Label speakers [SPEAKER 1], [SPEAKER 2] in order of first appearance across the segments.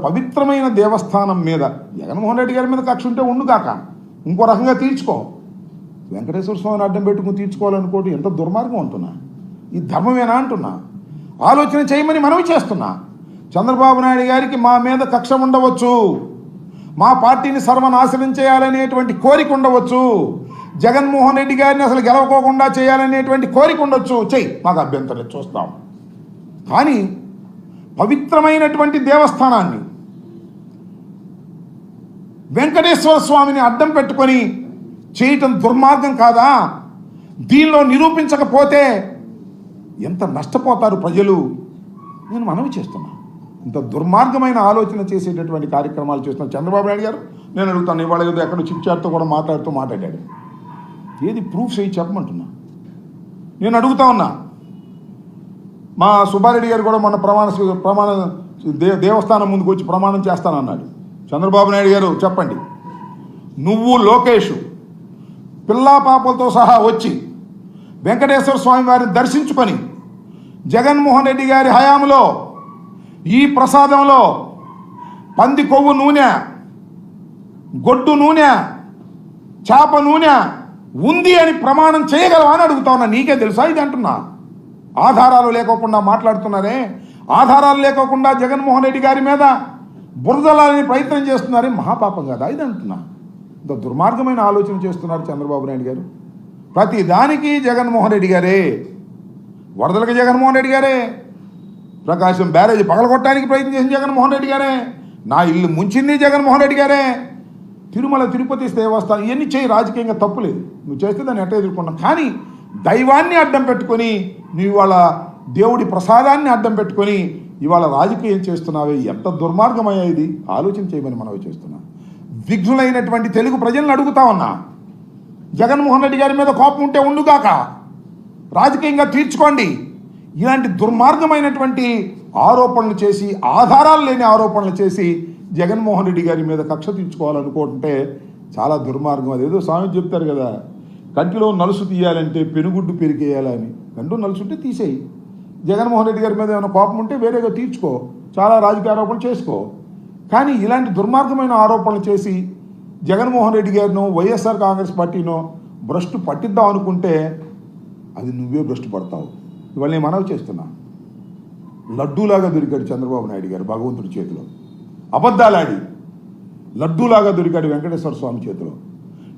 [SPEAKER 1] పవిత్రమైన దేవస్థానం మీద జగన్మోహన్ రెడ్డి గారి మీద కక్ష ఉంటే ఉండు కాక ఇంకో రకంగా తీర్చుకో. వెంకటేశ్వర స్వామిని అడ్డం పెట్టుకుని తీర్చుకోవాలనుకోవడం ఎంత దుర్మార్గం అంటున్నా. ఈ ధర్మమేనా అంటున్నా. ఆలోచన చేయమని మనవి చేస్తున్నా. చంద్రబాబు నాయుడు గారికి మా మీద కక్ష ఉండవచ్చు, మా పార్టీని సర్వనాశనం చేయాలనేటువంటి కోరిక ఉండవచ్చు, జగన్మోహన్ రెడ్డి గారిని అసలు గెలవకోకుండా చేయాలనేటువంటి కోరిక ఉండొచ్చు. చెయ్యి, మాకు అభ్యంతరం చూస్తాం. కానీ పవిత్రమైనటువంటి దేవస్థానాన్ని వెంకటేశ్వర స్వామిని అడ్డం పెట్టుకొని చేయటం దుర్మార్గం కాదా? దీనిలో నిరూపించకపోతే ఎంత నష్టపోతారు ప్రజలు. నేను మనవి చేస్తున్నా. ఇంత దుర్మార్గమైన ఆలోచన చేసేటటువంటి కార్యక్రమాలు చేస్తున్నారు చంద్రబాబు నాయుడు గారు. నేను అడుగుతాను, ఇవాళ ఏదో ఎక్కడ చిట్చాట్తో కూడా మాట్లాడాడు. ఏది ప్రూఫ్స్ అయ్యి చెప్పమంటున్నా. నేను అడుగుతా ఉన్నా. మా సుబ్బారెడ్డి గారు కూడా మొన్న ప్రమాణ దేవస్థానం ముందుకు వచ్చి ప్రమాణం చేస్తానన్నాడు. చంద్రబాబు నాయుడు గారు చెప్పండి, నువ్వు లోకేష్ పిల్లా పాపలతో సహా వచ్చి వెంకటేశ్వర స్వామి వారిని దర్శించుకొని జగన్మోహన్ రెడ్డి గారి హయాంలో ఈ ప్రసాదంలో పంది కొవ్వు నూనె, గొడ్డు నూనె, చేప నూనె ఉంది అని ప్రమాణం చేయగలవా అని అడుగుతా ఉన్నా. నీకే తెలుసా ఇది అంటున్నా. ఆధారాలు లేకోకుండా మాట్లాడుతున్నారే. ఆధారాలు లేకోకుండా జగన్మోహన్ రెడ్డి గారి మీద బురదలాలని ప్రయత్నం చేస్తున్నారే. మహాపాపం కదా ఇది అంటున్నా. ఇంత దుర్మార్గమైన ఆలోచన చేస్తున్నారు చంద్రబాబు నాయుడు గారు. ప్రతి దానికి జగన్మోహన్ రెడ్డి గారే, వరదలకు జగన్మోహన్ రెడ్డి గారే, ప్రకాశం బ్యారేజ్ పగలగొట్టడానికి ప్రయత్నం చేసిన జగన్మోహన్ రెడ్డి గారే, నా ఇల్లు ముంచింది జగన్మోహన్ రెడ్డి గారే, తిరుమల తిరుపతి దేవస్థానం ఇవన్నీ చేయి. రాజకీయంగా తప్పులేదు, నువ్వు చేస్తే దాన్ని ఎట్ట ఎదుర్కొన్నావు. కానీ దైవాన్ని అడ్డం పెట్టుకొని నువ్వు ఇవాళ దేవుడి ప్రసాదాన్ని అడ్డం పెట్టుకొని ఇవాళ రాజకీయం చేస్తున్నావే, ఎంత దుర్మార్గమయ్యా ఇది. ఆలోచన చేయమని మనవి చేస్తున్నా. విఘ్నులైనటువంటి తెలుగు ప్రజలను అడుగుతా ఉన్నా. జగన్మోహన్ రెడ్డి గారి మీద కోపం ఉంటే ఉండుగాక, రాజకీయంగా తీర్చుకోండి. ఇలాంటి దుర్మార్గమైనటువంటి ఆరోపణలు చేసి, ఆధారాలు లేని ఆరోపణలు చేసి జగన్మోహన్ రెడ్డి గారి మీద కక్ష తీర్చుకోవాలనుకుంటే చాలా దుర్మార్గం. అదేదో స్వామి చెప్తారు కదా, కంటిలో నలుసు తీయాలంటే పెనుగుడ్డు పెరికేయాలని. కంటూ నలుసు ఉంటే తీసేయి. జగన్మోహన్ రెడ్డి గారి మీద ఏమైనా కోపం ఉంటే వేరేగా తీర్చుకో, చాలా రాజకీయ ఆరోపణలు చేసుకో. కానీ ఇలాంటి దుర్మార్గమైన ఆరోపణలు చేసి జగన్మోహన్ రెడ్డి గారినో వైఎస్ఆర్ కాంగ్రెస్ పార్టీనో భ్రష్టు పట్టిద్దాం అనుకుంటే అది నువ్వే భ్రష్టు పడతావు. ఇవాళ నేను మనవి చేస్తున్నా. లడ్డూలాగా దొరికాడు చంద్రబాబు నాయుడు గారు భగవంతుడి చేతిలో. అబద్ధాలాడి లడ్డూలాగా దొరికాడు వెంకటేశ్వర స్వామి చేతిలో.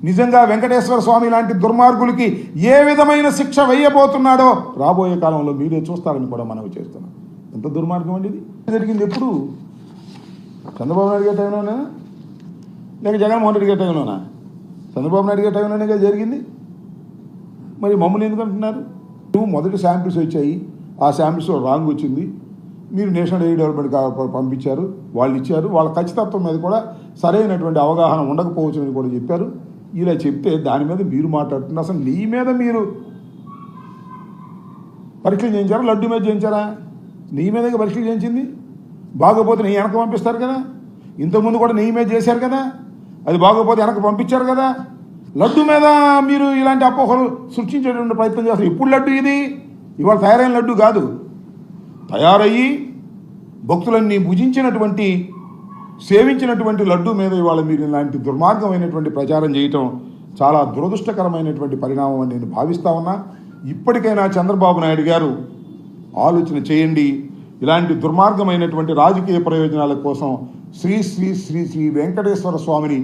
[SPEAKER 1] నిజంగా వెంకటేశ్వర స్వామి లాంటి దుర్మార్గులకి ఏ విధమైన శిక్ష వేయబోతున్నాడో రాబోయే కాలంలో మీరే చూస్తారని కూడా మనవి చేస్తున్నాం. ఎంత దుర్మార్గం అండి ఇది. జరిగింది ఎప్పుడు? చంద్రబాబు నాయుడు గారి టైంలోనా లేక జగన్మోహన్ రెడ్డి గారి టైంలోనా? చంద్రబాబు నాయుడు గారి టైంలోనే జరిగింది. మరి మమ్మల్ని ఎందుకు అంటున్నారు? మొదటి శాంపిల్స్ వచ్చాయి, ఆ శాంపిల్స్లో రాంగ్ వచ్చింది, మీరు నేషనల్ ఎయిడ్ డెవలప్మెంట్ పంపించారు, వాళ్ళు ఇచ్చారు, వాళ్ళ ఖచ్చితత్వం మీద కూడా సరైనటువంటి అవగాహన ఉండకపోవచ్చు అని కూడా చెప్పారు. ఇలా చెప్తే దాని మీద మీరు మాట్లాడుతున్నారు. అసలు నీ మీద మీరు పరీక్షలు చేయించారా? లడ్డు మీద చేయించారా? నీ మీద పరీక్షలు చేయించింది. బాగోపోతే నెయ్యి వెనక పంపిస్తారు కదా. ఇంతకుముందు కూడా నెయ్యి మీద చేశారు కదా, అది బాగోపోతే వెనక పంపించారు కదా. లడ్డు మీద మీరు ఇలాంటి అపోహలు సృష్టించేటువంటి ప్రయత్నం చేస్తారు. ఇప్పుడు లడ్డు ఇది ఇవాళ తయారైన లడ్డు కాదు. తయారయ్యి భక్తులన్నీ భుజించినటువంటి, సేవించినటువంటి లడ్డు మీద ఇవాళ మీరు ఇలాంటి దుర్మార్గమైనటువంటి ప్రచారం చేయటం చాలా దురదృష్టకరమైనటువంటి పరిణామం అని నేను భావిస్తా ఉన్నా. ఇప్పటికైనా చంద్రబాబు నాయుడు గారు ఆలోచన చేయండి. ఇలాంటి దుర్మార్గమైనటువంటి రాజకీయ ప్రయోజనాల కోసం శ్రీ శ్రీ శ్రీ శ్రీ వెంకటేశ్వర స్వామిని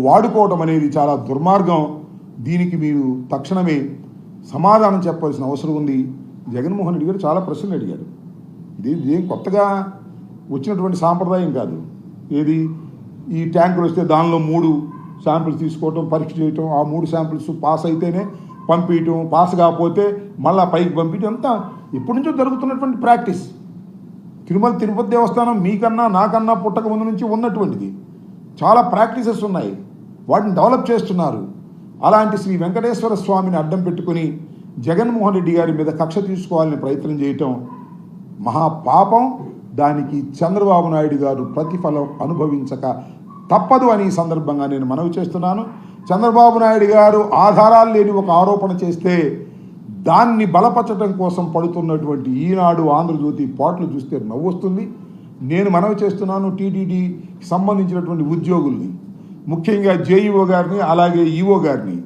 [SPEAKER 1] వాడుకోవడం అనేది చాలా దుర్మార్గం. దీనికి మీరు తక్షణమే సమాధానం చెప్పాల్సిన అవసరం ఉంది. జగన్మోహన్ రెడ్డి గారు చాలా ప్రశ్నలు అడిగారు. ఇదేం కొత్తగా వచ్చినటువంటి సాంప్రదాయం కాదు. ఏది, ఈ ట్యాంకులు వస్తే దానిలో 3 శాంపిల్స్ తీసుకోవటం, పరీక్ష చేయటం, ఆ 3 శాంపిల్స్ పాస్ అయితేనే పంపించటం, పాస్ కాకపోతే మళ్ళీ పైకి పంపించడం, అంతా ఎప్పటి నుంచో జరుగుతున్నటువంటి ప్రాక్టీస్. తిరుమల తిరుపతి దేవస్థానం మీకన్నా నాకన్నా పుట్టక ముందు నుంచి ఉన్నటువంటిది. చాలా ప్రాక్టీసెస్ ఉన్నాయి, వాటిని డెవలప్ చేస్తున్నారు. అలాంటి శ్రీ వెంకటేశ్వర స్వామిని అడ్డం పెట్టుకుని జగన్మోహన్ రెడ్డి గారి మీద కక్ష తీసుకోవాలని ప్రయత్నం చేయటం మహాపాపం. దానికి చంద్రబాబు నాయుడు గారు ప్రతిఫలం అనుభవించక తప్పదు అని ఈ సందర్భంగా నేను మనవి చేస్తున్నాను. చంద్రబాబు నాయుడు గారు ఆధారాలు లేని ఒక ఆరోపణ చేస్తే దాన్ని బలపరచడం కోసం పడుతున్నటువంటి ఈనాడు, ఆంధ్రజ్యోతి పాటలు చూస్తే నవ్వొస్తుంది. నేను మనవి చేస్తున్నాను టీటీడీకి సంబంధించినటువంటి ఉద్యోగుల్ని, ముఖ్యంగా జేఈఓ గారిని, అలాగే ఈఓ గారిని,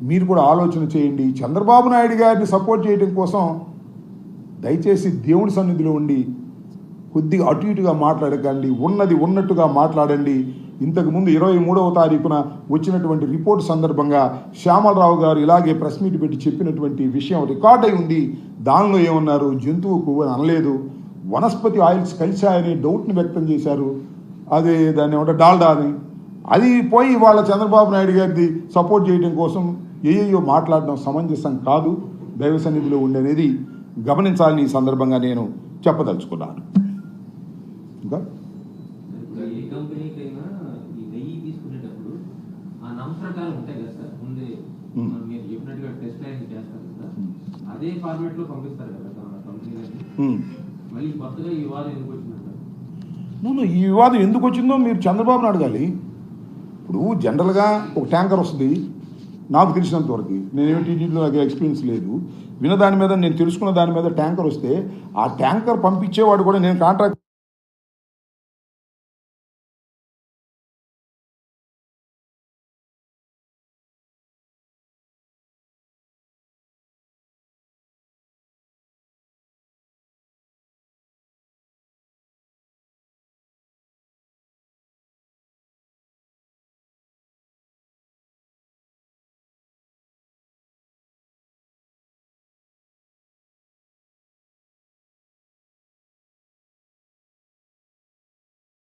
[SPEAKER 1] మీరు కూడా ఆలోచన చేయండి. చంద్రబాబు నాయుడు గారిని సపోర్ట్ చేయడం కోసం దయచేసి దేవుడి సన్నిధిలో ఉండి కొద్దిగా అటు ఇటుగా మాట్లాడకండి, ఉన్నది ఉన్నట్టుగా మాట్లాడండి. ఇంతకుముందు 23వ తారీఖున వచ్చినటువంటి రిపోర్ట్ సందర్భంగా శ్యామలరావు గారు ఇలాగే ప్రెస్ మీట్ పెట్టి చెప్పినటువంటి విషయం రికార్డ్ అయి ఉంది. దానిలో ఏమన్నారు, జంతువు కొవ్వు అని అనలేదు, వనస్పతి ఆయిల్స్ కలిశాయని డౌట్ని వ్యక్తం చేశారు. అదే దాన్ని ఏమంటే డాల్డా అని, అది పోయి వాళ్ళ చంద్రబాబు నాయుడు గారిది సపోర్ట్ చేయడం కోసం ఏయో మాట్లాడడం సమంజసం కాదు. దైవ సన్నిధిలో ఉండేది గమనించాలని ఈ సందర్భంగా నేను చెప్పదలుచుకున్నాను. ఇంకా
[SPEAKER 2] ఏ కంపెనీకైనా ఈ నెయ్యి తీసుకునేటప్పుడు ఆ నమ్మకాలు ఉంటాయి కదా సార్, ముందే మీరు చెప్పినట్టుగా టెస్ట్ లైన్ చేస్తారు కదా, అదే ఫార్మేట్ లో పంపిస్తారు కదా కంపెనీలకి. మళ్ళీ కొత్తగా ఈ వివాదం ఎందుకు వచ్చిందంటారు?
[SPEAKER 1] ఈ వివాదం ఎందుకు వచ్చిందో మీరు చంద్రబాబుని అడగాలి. ఇప్పుడు జనరల్గా ఒక ట్యాంకర్ వస్తుంది, నాకు తెలిసినంత వరకు, నేనేమి టీటీడీలో నాకు ఎక్స్పీరియన్స్ లేదు, విన్న దాని మీద నేను తెలుసుకున్న దాని మీద ట్యాంకర్ వస్తే ఆ ట్యాంకర్ పంపించేవాడు కూడా నేను కాంట్రాక్ట్